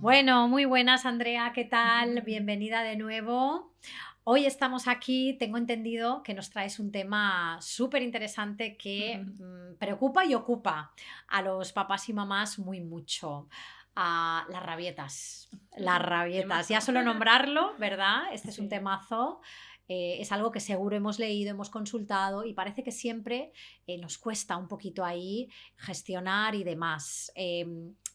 Bueno, muy buenas, Andrea, ¿qué tal? Bienvenida de nuevo. Hoy estamos aquí, tengo entendido que nos traes un tema súper interesante que preocupa y ocupa a los papás y mamás muy mucho. Las rabietas, las rabietas. Ya Temazo. solo nombrarlo, ¿verdad? Este es un Sí. temazo. Es algo que seguro hemos leído, hemos consultado y parece que siempre nos cuesta un poquito ahí gestionar y demás.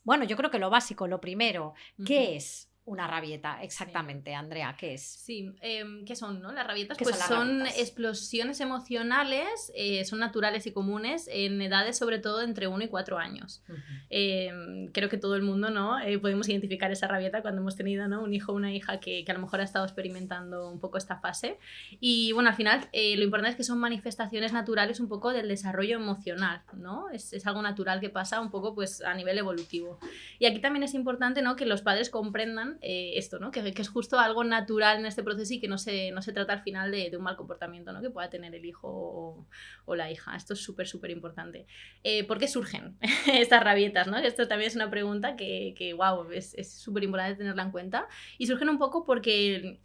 Bueno, yo creo que lo básico, lo primero, Ujú. ¿qué es una rabieta? Sí. Exactamente, Andrea, ¿qué es? Sí, ¿qué son, no? Las rabietas, ¿Qué son pues las son rabietas? explosiones emocionales, son naturales y comunes en edades sobre todo de entre 1 y 4 años. Ujú. Creo que todo el mundo, ¿no? Podemos identificar esa rabieta cuando hemos tenido, ¿no? Un hijo o una hija que a lo mejor ha estado experimentando un poco esta fase. Y bueno, al final lo importante es que son manifestaciones naturales un poco del desarrollo emocional, ¿no? Es algo natural que pasa un poco pues a nivel evolutivo. Y aquí también es importante, ¿no? Que los padres comprendan esto, ¿no? Que es justo algo natural en este proceso y que no se trata al final de un mal comportamiento, ¿no? Que pueda tener el hijo o la hija. Esto es súper, súper importante. ¿Por qué surgen estas rabietas, ¿no? Esto también es una pregunta que wow, es súper importante tenerla en cuenta. Y surgen un poco porque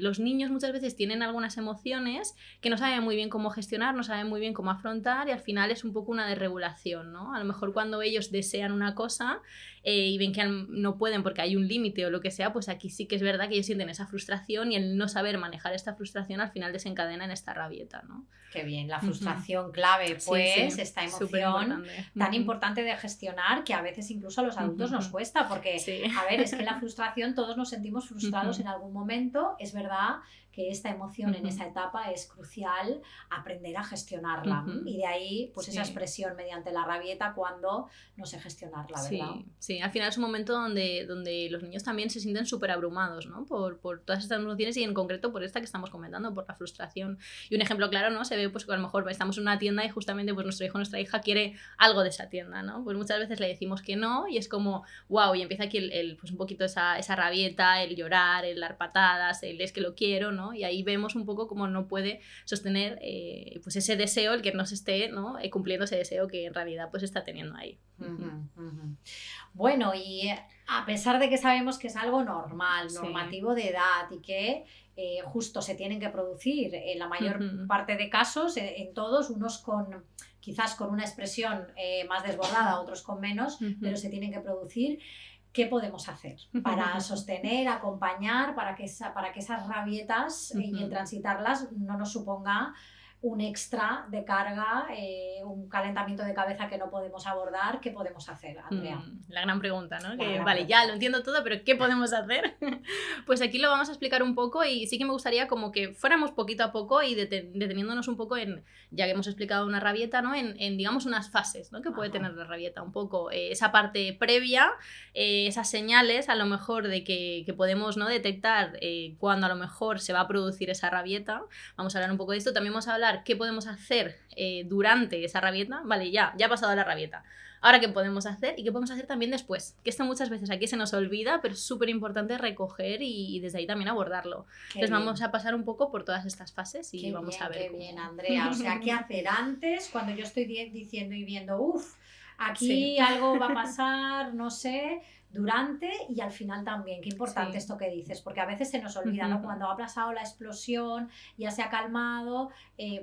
los niños muchas veces tienen algunas emociones que no saben muy bien cómo gestionar, no saben muy bien cómo afrontar y al final es un poco una desregulación, ¿no? A lo mejor cuando ellos desean una cosa y ven que no pueden porque hay un límite o lo que sea, pues aquí sí que es verdad que ellos sienten esa frustración y el no saber manejar esta frustración al final desencadena en esta rabieta, ¿no? Qué bien, la Ujú. frustración clave, Sí, sí, pues esta súper emoción importante. tan Ujú. importante de gestionar que a veces incluso a los adultos nos Ujú. cuesta, porque, Sí. a ver, es que la frustración, todos nos sentimos frustrados Ujú. en algún momento, es verdad que esta emoción en Ujú. esa etapa es crucial aprender a gestionarla Ujú. y de ahí pues esa Sí. expresión mediante la rabieta cuando no sé gestionarla, ¿verdad? Sí, sí, al final es un momento donde los niños también se sienten súper abrumados, ¿no? Por todas estas emociones y en concreto por esta que estamos comentando, por la frustración. Y un ejemplo claro, ¿no? Se ve pues que a lo mejor estamos en una tienda y justamente pues nuestro hijo o nuestra hija quiere algo de esa tienda, ¿no? Pues muchas veces le decimos que no y es como, wow, y empieza aquí pues un poquito esa rabieta, el llorar, el dar patadas, el es que lo quiero, ¿no? Y ahí vemos un poco cómo no puede sostener pues ese deseo, el que no se esté, ¿no? Cumpliendo ese deseo que en realidad pues está teniendo ahí. Ujú, ujú. Bueno, y a pesar de que sabemos que es algo normal, Sí. normativo de edad y que justo se tienen que producir en la mayor Ujú. parte de casos, en todos, unos con quizás con una expresión más desbordada, otros con menos, pero Ujú. se tienen que producir. ¿Qué podemos hacer para sostener, acompañar, para que esas rabietas y el Ujú. transitarlas no nos suponga un extra de carga, un calentamiento de cabeza que no podemos abordar? ¿Qué podemos hacer, Andrea? La gran pregunta, ¿no? La Que gran vale, ya lo pregunta. entiendo todo, pero ¿qué podemos hacer? Pues aquí lo vamos a explicar un poco y sí que me gustaría como que fuéramos poquito a poco y deteniéndonos un poco en, ya que hemos explicado una rabieta, ¿no? Digamos unas fases, ¿no? Que puede Ajá. tener la rabieta, un poco esa parte previa, esas señales a lo mejor de que podemos, ¿no? Detectar cuando a lo mejor se va a producir esa rabieta. Vamos a hablar un poco de esto. También vamos a hablar qué podemos hacer durante esa rabieta. Vale, ya ha pasado la rabieta. Ahora, ¿qué podemos hacer? Y qué podemos hacer también después. Que esto muchas veces aquí se nos olvida, pero es súper importante recoger y desde ahí también abordarlo. Qué Entonces vamos bien. a pasar un poco por todas estas fases y vamos a ver Qué bien, cómo... Andrea. O sea, ¿qué hacer antes cuando yo estoy diciendo y viendo, uff, Sí, aquí algo va a pasar, no sé, durante y al final también? Qué importante sí. esto que dices, porque a veces se nos olvida, ¿no? Cuando ha pasado la explosión, ya se ha calmado,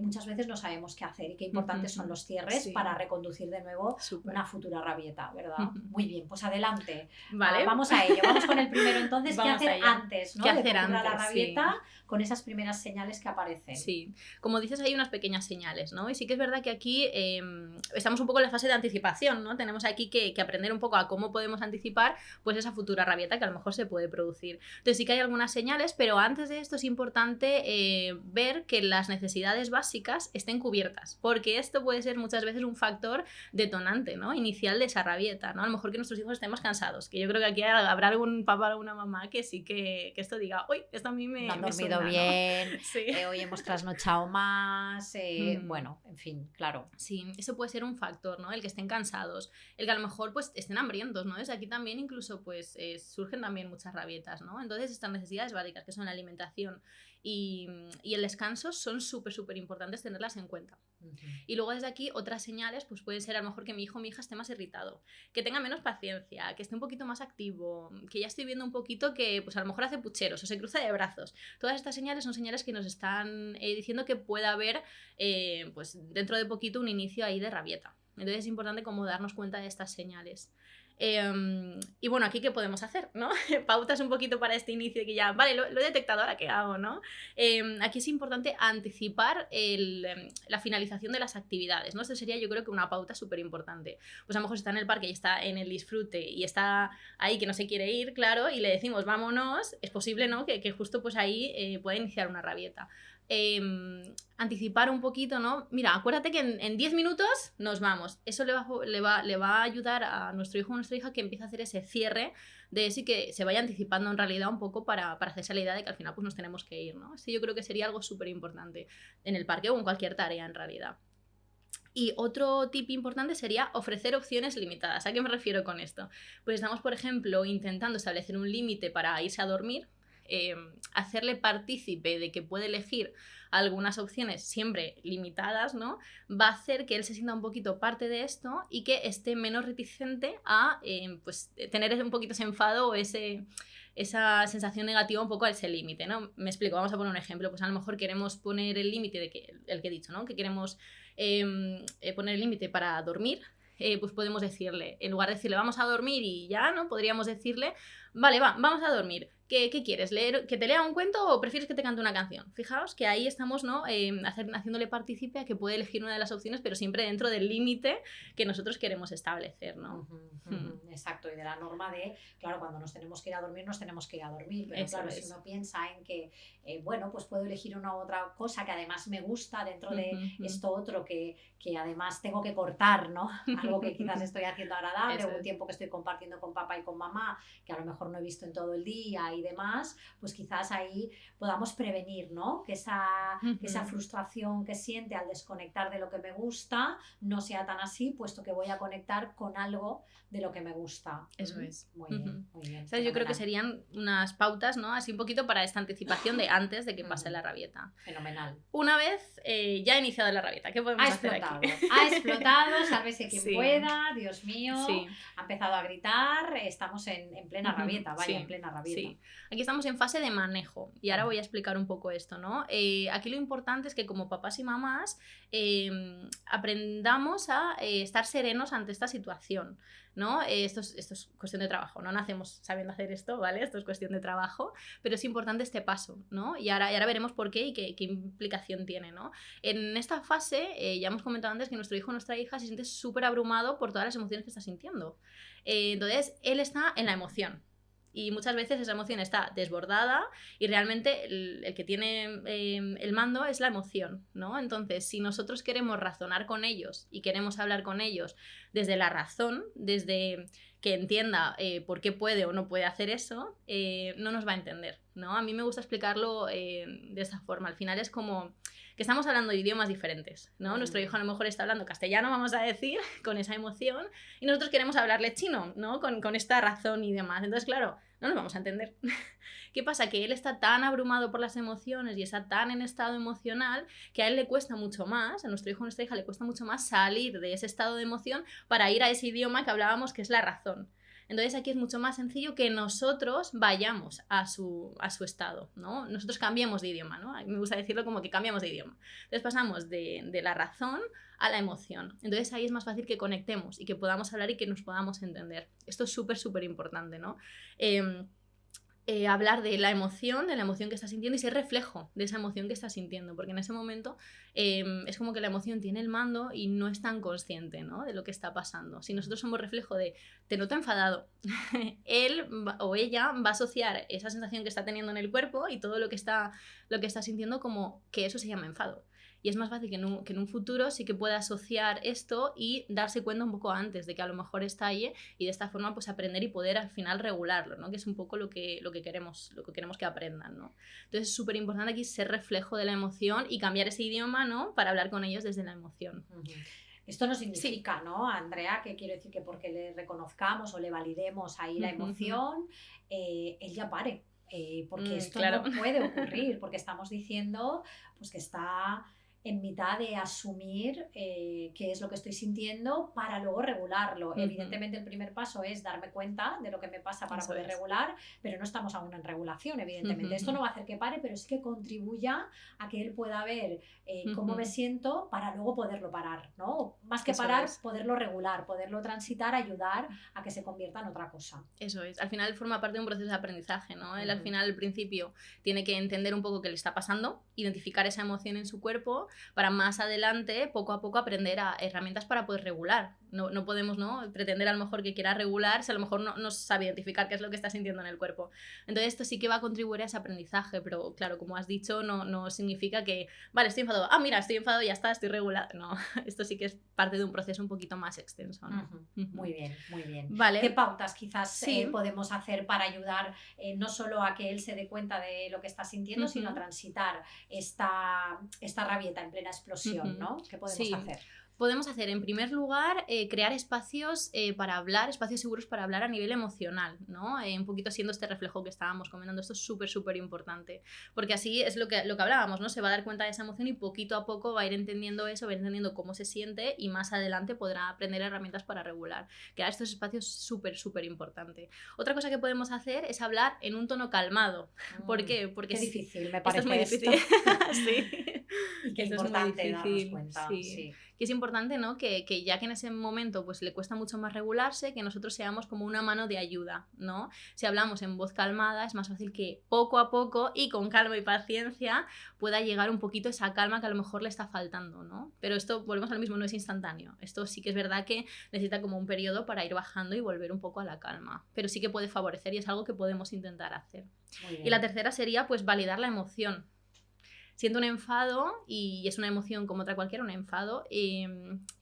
muchas veces no sabemos qué hacer y qué importantes son los cierres para Sí, reconducir de nuevo súper. una futura rabieta, ¿verdad? Muy bien, pues adelante. Vale, Vamos a ello. Vamos con el primero entonces, ¿qué vamos hacer allá. antes, ¿Qué ¿no? De que hacer ocurra la antes? rabieta Sí. con esas primeras señales que aparecen. Sí, como dices, hay unas pequeñas señales, ¿no? Y sí que es verdad que aquí estamos un poco en la fase de anticipación, ¿no? Tenemos aquí que aprender un poco a cómo podemos anticipar pues esa futura rabieta que a lo mejor se puede producir. Entonces sí que hay algunas señales, pero antes de esto es importante ver que las necesidades básicas estén cubiertas, porque esto puede ser muchas veces un factor detonante, ¿no? Inicial de esa rabieta, ¿no? A lo mejor que nuestros hijos estemos cansados, que yo creo que aquí habrá algún papá o alguna mamá que sí que esto diga, uy, esto a mí No han me dormido suena, ¿no? bien, Sí. hoy hemos trasnochado más, Mm. bueno, en fin, claro. Sí, eso puede ser un factor, ¿no? El que estén cansados, el que a lo mejor pues estén hambrientos, ¿no? Desde aquí también incluso pues surgen también muchas rabietas, ¿no? Entonces estas necesidades básicas que son la alimentación y el descanso son súper, súper importantes tenerlas en cuenta. Y luego desde aquí otras señales pues pueden ser a lo mejor que mi hijo o mi hija esté más irritado, que tenga menos paciencia, que esté un poquito más activo, que ya estoy viendo un poquito que pues a lo mejor hace pucheros o se cruza de brazos. Todas estas señales son señales que nos están diciendo que puede haber pues dentro de poquito un inicio ahí de rabieta. Entonces es importante como darnos cuenta de estas señales. Y bueno, aquí ¿qué podemos hacer? ¿No? Pautas un poquito para este inicio que ya, vale, lo he detectado, ahora ¿qué hago? ¿No? Aquí es importante anticipar la finalización de las actividades, ¿no? Esto sería yo creo que una pauta súper importante. Pues a lo mejor está en el parque y está en el disfrute y está ahí que no se quiere ir, claro, y le decimos vámonos, es posible, ¿no? Que justo pues ahí pueda iniciar una rabieta. Anticipar un poquito, ¿no? Mira, acuérdate que en 10 minutos nos vamos. Eso le va a ayudar a nuestro hijo o nuestra hija que empiece a hacer ese cierre de eso y que se vaya anticipando en realidad un poco para hacerse la idea de que al final pues nos tenemos que ir, ¿no? Yo creo que sería algo súper importante en el parque o en cualquier tarea en realidad. Y otro tip importante sería ofrecer opciones limitadas. ¿A qué me refiero con esto? Pues estamos, por ejemplo, intentando establecer un límite para irse a dormir, hacerle partícipe de que puede elegir algunas opciones siempre limitadas, ¿no? Va a hacer que él se sienta un poquito parte de esto y que esté menos reticente a pues, tener un poquito ese enfado o esa sensación negativa un poco a ese límite, ¿no? Me explico, vamos a poner un ejemplo, pues a lo mejor queremos poner el límite de que, el que he dicho, ¿no? Que queremos poner el límite para dormir, pues podemos decirle, en lugar de decirle vamos a dormir y ya, ¿no? Podríamos decirle, vale, vamos a dormir. ¿Qué quieres? ¿Que te lea un cuento o prefieres que te cante una canción? Fijaos que ahí estamos, ¿no? Haciéndole partícipe a que puede elegir una de las opciones, pero siempre dentro del límite que nosotros queremos establecer, ¿no? Exacto, y de la norma de, claro, cuando nos tenemos que ir a dormir, nos tenemos que ir a dormir, pero Eso claro, es. si uno piensa en que, bueno, pues puedo elegir una u otra cosa que además me gusta dentro de esto otro que además tengo que cortar, ¿no? Algo que quizás estoy haciendo agradable, o un tiempo que estoy compartiendo con papá y con mamá, que a lo mejor no he visto en todo el día y demás, pues quizás ahí podamos prevenir, ¿no? Que esa frustración que siente al desconectar de lo que me gusta no sea tan así, puesto que voy a conectar con algo de lo que me gusta. Eso es. Muy bien, muy bien. Yo creo que serían unas pautas, ¿no? Así un poquito para esta anticipación de antes de que pase la rabieta. Fenomenal. Una vez ya ha iniciado la rabieta, ¿qué podemos hacer aquí? Ha explotado, sálvese quien pueda, Dios mío. Sí. Ha empezado a gritar, estamos en plena rabieta, vaya, en plena rabieta. Sí. Aquí estamos en fase de manejo y ahora voy a explicar un poco esto, ¿no? Aquí lo importante es que como papás y mamás aprendamos a estar serenos ante esta situación, ¿no? Esto es cuestión de trabajo, no nacemos sabiendo hacer esto, ¿vale? Esto es cuestión de trabajo, pero es importante este paso, ¿no? Y ahora veremos por qué y qué implicación tiene, ¿no? En esta fase, ya hemos comentado antes que nuestro hijo o nuestra hija se siente súper abrumado por todas las emociones que está sintiendo. Entonces, él está en la emoción. Y muchas veces esa emoción está desbordada y realmente el que tiene el mando es la emoción, ¿no? Entonces, si nosotros queremos razonar con ellos y queremos hablar con ellos desde la razón, desde que entienda por qué puede o no puede hacer eso, no nos va a entender, ¿no? A mí me gusta explicarlo de esta forma. Al final es como que estamos hablando de idiomas diferentes, ¿no? Nuestro hijo a lo mejor está hablando castellano, vamos a decir, con esa emoción, y nosotros queremos hablarle chino, ¿no? Con esta razón y demás. Entonces, claro, no nos vamos a entender. ¿Qué pasa? Que él está tan abrumado por las emociones y está tan en estado emocional que a él le cuesta mucho más, a nuestro hijo o nuestra hija le cuesta mucho más salir de ese estado de emoción para ir a ese idioma que hablábamos que es la razón. Entonces aquí es mucho más sencillo que nosotros vayamos a su estado, ¿no? Nosotros cambiemos de idioma, ¿no? A mí me gusta decirlo como que cambiamos de idioma. Entonces pasamos de la razón a la emoción. Entonces ahí es más fácil que conectemos y que podamos hablar y que nos podamos entender. Esto es súper, súper importante, ¿no? Hablar de la emoción que estás sintiendo y ser reflejo de esa emoción que estás sintiendo, porque en ese momento es como que la emoción tiene el mando y no es tan consciente, ¿no? De lo que está pasando. Si nosotros somos reflejo de te noto enfadado, él o ella va a asociar esa sensación que está teniendo en el cuerpo y todo lo que está sintiendo como que eso se llama enfado. Y es más fácil que en un futuro sí que pueda asociar esto y darse cuenta un poco antes de que a lo mejor estalle y de esta forma pues aprender y poder al final regularlo, ¿no? Que es un poco lo que queremos que aprendan, ¿no? Entonces es súper importante aquí ser reflejo de la emoción y cambiar ese idioma, ¿no? Para hablar con ellos desde la emoción. Esto no significa, ¿no, Andrea? Que quiero decir que porque le reconozcamos o le validemos ahí la emoción, él ya pare. Porque esto claro. no puede ocurrir, porque estamos diciendo pues que está en mitad de asumir qué es lo que estoy sintiendo para luego regularlo. Evidentemente el primer paso es darme cuenta de lo que me pasa para poder regular, pero no estamos aún en regulación, evidentemente. Esto no va a hacer que pare, pero sí que contribuya a que él pueda ver cómo me siento para luego poderlo parar, ¿no? Más que parar, poderlo regular, poderlo transitar, ayudar a que se convierta en otra cosa. Eso es. Al final forma parte de un proceso de aprendizaje, ¿no? Él al final, al principio, tiene que entender un poco qué le está pasando, identificar esa emoción en su cuerpo, para más adelante, poco a poco, aprender a herramientas para poder regular. No podemos, ¿no?, pretender a lo mejor que quiera regular si a lo mejor no sabe identificar qué es lo que está sintiendo en el cuerpo. Entonces esto sí que va a contribuir a ese aprendizaje, pero claro, como has dicho, no significa que, vale, estoy enfadado, mira, estoy enfadado, ya está, estoy regular. No, esto sí que es parte de un proceso un poquito más extenso, ¿no? Muy bien, muy bien. Vale. ¿Qué pautas quizás podemos hacer para ayudar no solo a que él se dé cuenta de lo que está sintiendo, sino a transitar esta rabieta en plena explosión, ¿no? ¿Qué podemos hacer? Podemos hacer, en primer lugar, crear espacios para hablar, espacios seguros para hablar a nivel emocional, ¿no? Un poquito siendo este reflejo que estábamos comentando. Esto es súper importante, porque así es lo que hablábamos, ¿no? Se va a dar cuenta de esa emoción y poquito a poco va a ir entendiendo eso, va a ir entendiendo cómo se siente y más adelante podrá aprender herramientas para regular. Crear estos espacios súper importante. Otra cosa que podemos hacer es hablar en un tono calmado. ¿Por qué? Porque qué difícil, me parece. Esto es muy difícil. Sí. Y qué importante darnos cuenta. Sí. Que es importante, ¿no?, que ya que en ese momento pues le cuesta mucho más regularse, que nosotros seamos como una mano de ayuda, ¿no? Si hablamos en voz calmada es más fácil que poco a poco y con calma y paciencia pueda llegar un poquito esa calma que a lo mejor le está faltando, ¿no? Pero esto, volvemos al mismo, no es instantáneo. Esto sí que es verdad que necesita como un periodo para ir bajando y volver un poco a la calma, pero sí que puede favorecer y es algo que podemos intentar hacer. Y la tercera sería pues validar la emoción. Siento un enfado, y es una emoción como otra cualquiera, un enfado, y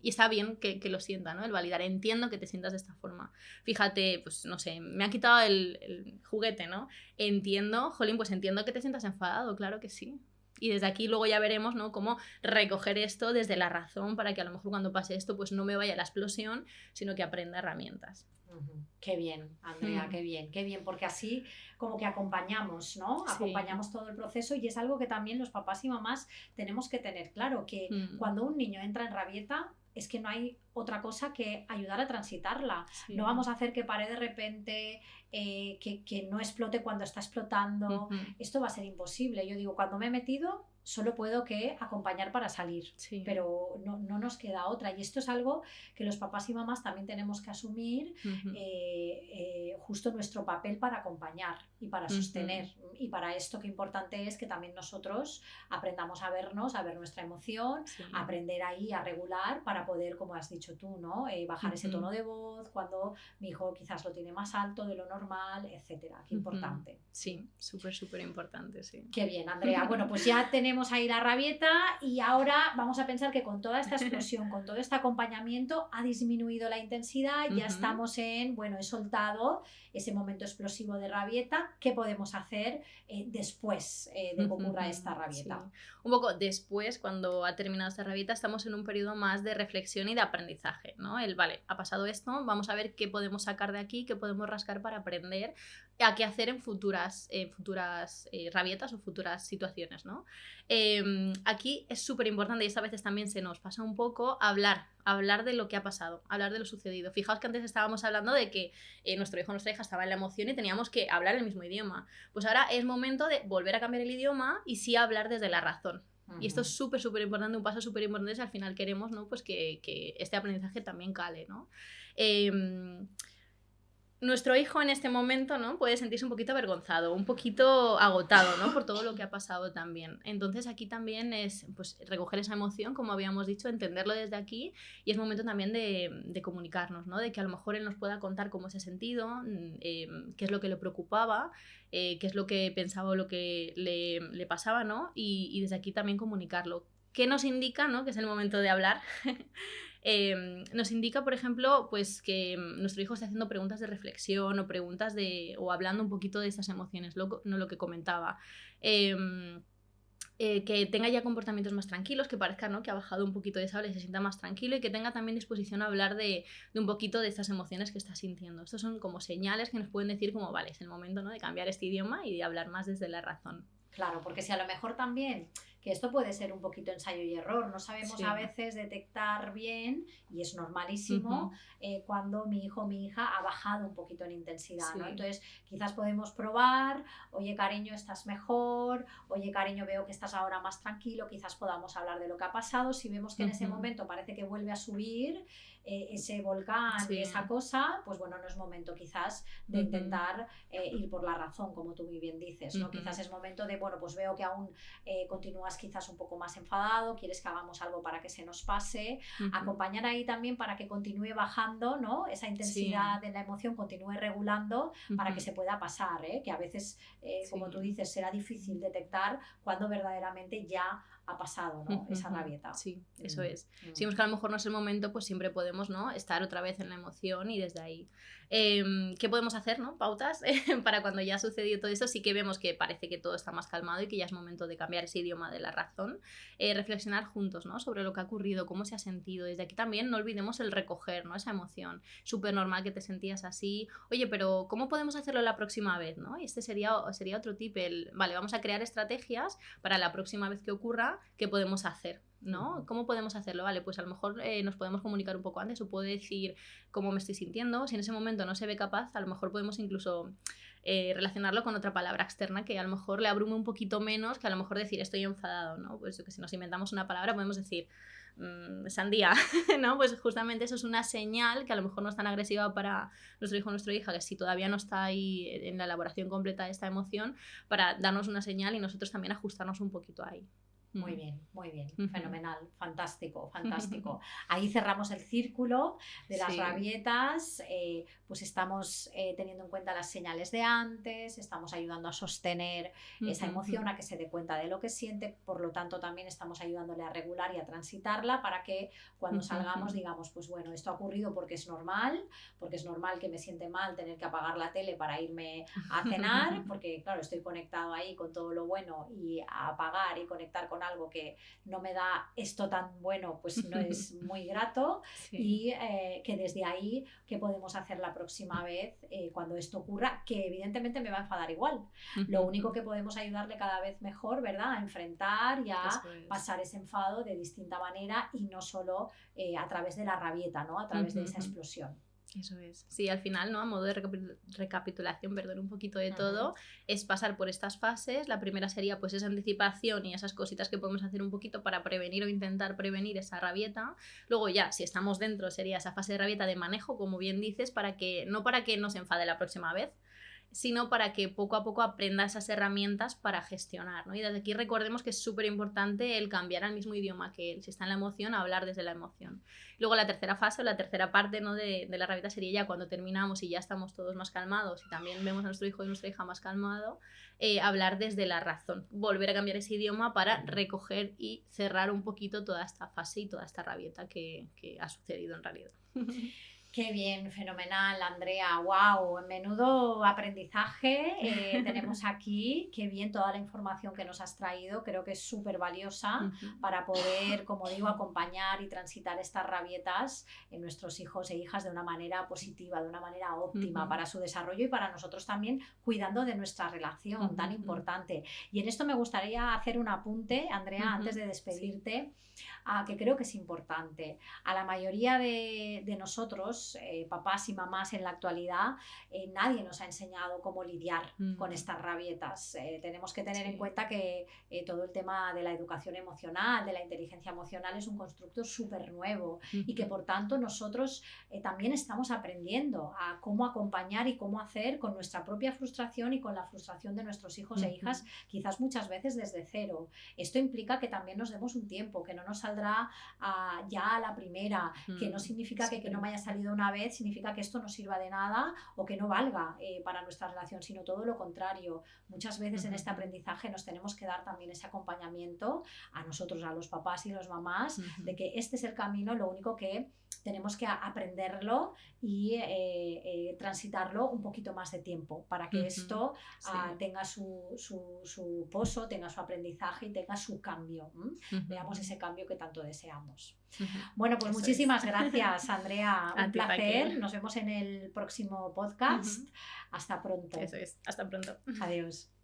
está bien que lo sienta, ¿no? El validar, entiendo que te sientas de esta forma. Fíjate, pues no sé, me ha quitado el juguete, ¿no? Entiendo, jolín, pues entiendo que te sientas enfadado, claro que sí. Y desde aquí luego ya veremos, ¿no?, cómo recoger esto desde la razón para que a lo mejor cuando pase esto pues no me vaya a la explosión, sino que aprenda herramientas. Qué bien, Andrea, qué bien, porque así como que acompañamos, ¿no? Acompañamos todo el proceso y es algo que también los papás y mamás tenemos que tener claro, que cuando un niño entra en rabieta es que no hay otra cosa que ayudar a transitarla. No vamos a hacer que pare de repente, que no explote cuando está explotando. Esto va a ser imposible. Yo digo, cuando me he metido, solo puedo que acompañar para salir, pero no nos queda otra. Y esto es algo que los papás y mamás también tenemos que asumir, justo nuestro papel para acompañar y para sostener. Y para esto qué importante es que también nosotros aprendamos a vernos, a ver nuestra emoción, a aprender ahí a regular para poder, como has dicho tú, ¿no?, bajar ese tono de voz cuando mi hijo quizás lo tiene más alto de lo normal, etcétera. Qué importante. Sí, súper importante, sí. Qué bien, Andrea. Bueno, pues ya tenemos ahí la rabieta y ahora vamos a pensar que con toda esta explosión, con todo este acompañamiento, ha disminuido la intensidad, ya estamos he soltado ese momento explosivo de rabieta. ¿Qué podemos hacer después de que ocurra esta rabieta? Sí. Un poco después, cuando ha terminado esta rabieta, estamos en un periodo más de reflexión y de aprendizaje, ¿no? Vale, ha pasado esto, vamos a ver qué podemos sacar de aquí, qué podemos rascar para aprender a qué hacer en futuras rabietas o futuras situaciones, ¿no? Aquí es súper importante, y esta veces también se nos pasa un poco, hablar de lo que ha pasado, hablar de lo sucedido. Fijaos que antes estábamos hablando de que nuestro hijo o nuestra hija estaba en la emoción y teníamos que hablar el mismo idioma. Pues ahora es momento de volver a cambiar el idioma y sí hablar desde la razón. Y esto es súper importante, un paso súper importante si al final queremos, ¿no?, pues que este aprendizaje también cale, ¿no? Nuestro hijo en este momento, ¿no?, puede sentirse un poquito avergonzado, un poquito agotado, ¿no?, por todo lo que ha pasado también. Entonces aquí también es pues recoger esa emoción, como habíamos dicho, entenderlo desde aquí, y es momento también de comunicarnos, ¿no?, de que a lo mejor él nos pueda contar cómo se ha sentido, qué es lo que le preocupaba, qué es lo que pensaba o lo que le pasaba, ¿no?, y desde aquí también comunicarlo. ¿Qué nos indica, ¿no?, que es el momento de hablar? Nos indica, por ejemplo, pues que nuestro hijo está haciendo preguntas de reflexión o preguntas o hablando un poquito de estas emociones, no lo que comentaba. Que tenga ya comportamientos más tranquilos, que parezca, ¿no?, que ha bajado un poquito de esa ola y se sienta más tranquilo, y que tenga también disposición a hablar de un poquito de estas emociones que está sintiendo. Estos son como señales que nos pueden decir como, vale, es el momento, ¿no?, de cambiar este idioma y de hablar más desde la razón. Claro, porque si a lo mejor también que esto puede ser un poquito ensayo y error. No sabemos a veces detectar bien, y es normalísimo, cuando mi hijo o mi hija ha bajado un poquito en intensidad, ¿no? Entonces, quizás podemos probar, oye, cariño, estás mejor, oye, cariño, veo que estás ahora más tranquilo, quizás podamos hablar de lo que ha pasado. Si vemos que en ese momento parece que vuelve a subir ese volcán y esa cosa, pues bueno, no es momento quizás de intentar ir por la razón, como tú muy bien dices, ¿no? Quizás es momento de, bueno, pues veo que aún continúas quizás un poco más enfadado, quieres que hagamos algo para que se nos pase, acompañar ahí también para que continúe bajando, ¿no? Esa intensidad de la emoción continúe regulando para que se pueda pasar, que a veces, como tú dices, será difícil detectar cuando verdaderamente ya ha pasado, ¿no? Esa rabieta. Sí, eso es. Si vemos que a lo mejor no es el momento, pues siempre podemos, ¿no?, estar otra vez en la emoción y desde ahí. ¿Qué podemos hacer, ¿no? Pautas para cuando ya ha sucedido todo esto, sí que vemos que parece que todo está más calmado y que ya es momento de cambiar ese idioma de la razón. Reflexionar juntos, ¿no?, sobre lo que ha ocurrido, cómo se ha sentido. Desde aquí también no olvidemos el recoger, ¿no?, esa emoción. Súper normal que te sentías así. Oye, pero ¿cómo podemos hacerlo la próxima vez, ¿no? Y este sería otro tip. Vale, vamos a crear estrategias para la próxima vez que ocurra, ¿qué podemos hacer? ¿No? ¿Cómo podemos hacerlo? Vale, pues a lo mejor nos podemos comunicar un poco antes, o puedo decir cómo me estoy sintiendo. Si en ese momento no se ve capaz, a lo mejor podemos incluso relacionarlo con otra palabra externa que a lo mejor le abrume un poquito menos que a lo mejor decir estoy enfadado, ¿no? Pues que si nos inventamos una palabra podemos decir sandía, ¿no? Pues justamente eso es una señal que a lo mejor no es tan agresiva para nuestro hijo o nuestra hija, que si todavía no está ahí en la elaboración completa de esta emoción, para darnos una señal y nosotros también ajustarnos un poquito ahí. Muy bien, fenomenal, fantástico, fantástico. Ahí cerramos el círculo de las rabietas, pues estamos teniendo en cuenta las señales de antes, estamos ayudando a sostener esa emoción, a que se dé cuenta de lo que siente, por lo tanto también estamos ayudándole a regular y a transitarla para que cuando salgamos digamos, pues bueno, esto ha ocurrido porque es normal que me siente mal tener que apagar la tele para irme a cenar, porque claro, estoy conectado ahí con todo lo bueno, y a apagar y conectar con algo que no me da esto tan bueno, pues no es muy grato. Y que desde ahí, ¿qué podemos hacer la próxima vez cuando esto ocurra? Que evidentemente me va a enfadar igual. Lo único que podemos ayudarle cada vez mejor, ¿verdad?, a enfrentar y a pasar ese enfado de distinta manera, y no solo a través de la rabieta, ¿no?, a través de esa explosión. Eso es. Sí, al final, ¿no?, a modo de recapitulación, perdón, un poquito de todo, es pasar por estas fases. La primera sería pues esa anticipación y esas cositas que podemos hacer un poquito para prevenir o intentar prevenir esa rabieta. Luego ya, si estamos dentro, sería esa fase de rabieta de manejo, como bien dices, no para que no se enfade la próxima vez, sino para que poco a poco aprenda esas herramientas para gestionar, ¿no? Y desde aquí recordemos que es súper importante el cambiar al mismo idioma que él. Si está en la emoción, hablar desde la emoción. Luego la tercera fase o la tercera parte, ¿no?, de la rabieta sería ya cuando terminamos y ya estamos todos más calmados y también vemos a nuestro hijo y nuestra hija más calmado, hablar desde la razón, volver a cambiar ese idioma para recoger y cerrar un poquito toda esta fase y toda esta rabieta que ha sucedido en realidad. Qué bien, fenomenal, Andrea. Wow, menudo aprendizaje tenemos aquí. Qué bien toda la información que nos has traído. Creo que es súper valiosa para poder, como digo, acompañar y transitar estas rabietas en nuestros hijos e hijas de una manera positiva, de una manera óptima para su desarrollo y para nosotros también, cuidando de nuestra relación tan importante. Y en esto me gustaría hacer un apunte, Andrea, antes de despedirte, que creo que es importante. A la mayoría de nosotros, papás y mamás en la actualidad, nadie nos ha enseñado cómo lidiar con estas rabietas. Tenemos que tener en cuenta que todo el tema de la educación emocional, de la inteligencia emocional, es un constructo súper nuevo y que por tanto nosotros también estamos aprendiendo a cómo acompañar y cómo hacer con nuestra propia frustración y con la frustración de nuestros hijos e hijas, quizás muchas veces desde cero. Esto implica que también nos demos un tiempo, que no nos saldrá ya a la primera, que no significa que no me haya salido una vez significa que esto no sirva de nada o que no valga para nuestra relación, sino todo lo contrario. Muchas veces en este aprendizaje nos tenemos que dar también ese acompañamiento a nosotros, a los papás y las mamás, de que este es el camino, lo único que tenemos que aprenderlo y transitarlo un poquito más de tiempo para que esto tenga su pozo, tenga su aprendizaje y tenga su cambio. Veamos ese cambio que tanto deseamos. Bueno, pues muchísimas gracias, Andrea. Un placer. Nos vemos en el próximo podcast. Hasta pronto. Eso es. Hasta pronto. Adiós.